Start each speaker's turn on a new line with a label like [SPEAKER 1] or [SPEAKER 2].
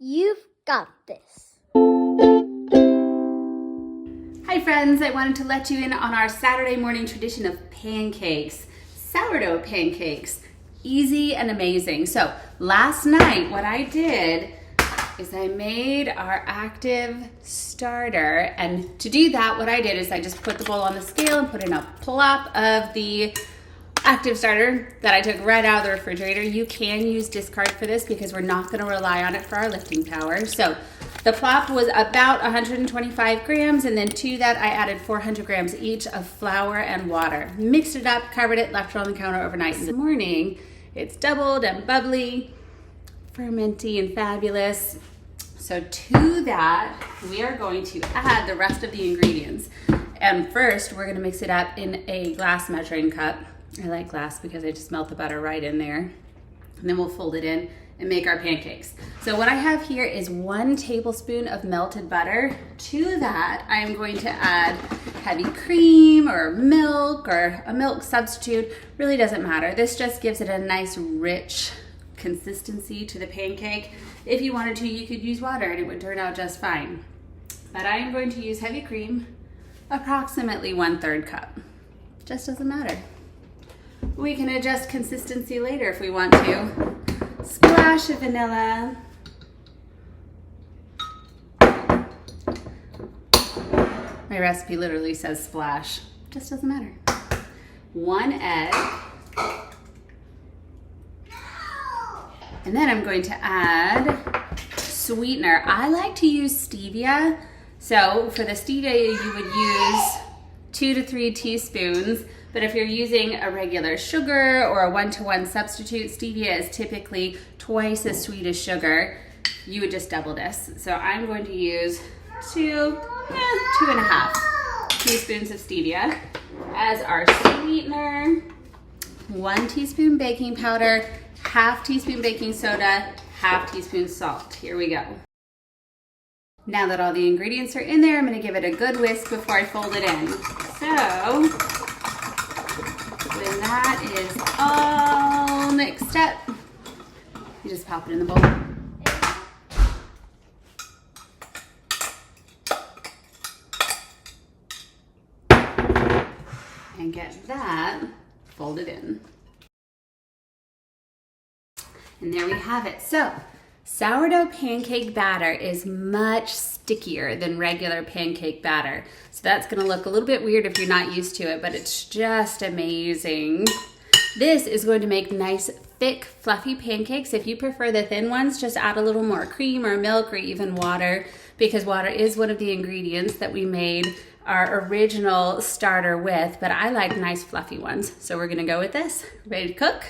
[SPEAKER 1] You've got this.
[SPEAKER 2] Hi friends, I wanted to let you in on our Saturday morning tradition of pancakes. Sourdough pancakes. Easy and amazing. So last night what I did is I made our active starter, and to do that what I did is I just put the bowl on the scale and put in a plop of the active starter that I took right out of the refrigerator. You can use discard for this because we're not going to rely on it for our lifting power. So the plop was about 125 grams, and then to that I added 400 grams each of flour and water. Mixed it up, covered it, left it on the counter overnight. In the morning, it's doubled and bubbly, fermenty and fabulous. So to that, we are going to add the rest of the ingredients. And first, we're gonna mix it up in a glass measuring cup. I like glass because I just melt the butter right in there. And then we'll fold it in and make our pancakes. So what I have here is 1 tablespoon of melted butter. To that, I am going to add heavy cream or milk or a milk substitute. Really doesn't matter. This just gives it a nice rich consistency to the pancake. If you wanted to, you could use water and it would turn out just fine. But I am going to use heavy cream, approximately 1/3 cup. Just doesn't matter. We can adjust consistency later if we want to. Splash of vanilla. My recipe literally says splash. Just doesn't matter. 1 egg. And then I'm going to add sweetener. I like to use stevia. So for the stevia, you would use 2 to 3 teaspoons. But if you're using a regular sugar or a 1-to-1 substitute, stevia is typically twice as sweet as sugar. You would just double this. So I'm going to use 2.5 teaspoons of stevia as our sweetener. 1 teaspoon baking powder, 1/2 teaspoon baking soda, 1/2 teaspoon salt. Here we go. Now that all the ingredients are in there, I'm gonna give it a good whisk before I fold it in. So, when that is all mixed up, you just pop it in the bowl. And get that folded in. And there we have it. So, sourdough pancake batter is much stickier than regular pancake batter. So that's gonna look a little bit weird if you're not used to it, but it's just amazing. This is going to make nice, thick, fluffy pancakes. If you prefer the thin ones, just add a little more cream or milk or even water, because water is one of the ingredients that we made our original starter with, but I like nice fluffy ones. So we're gonna go with this. Ready to cook?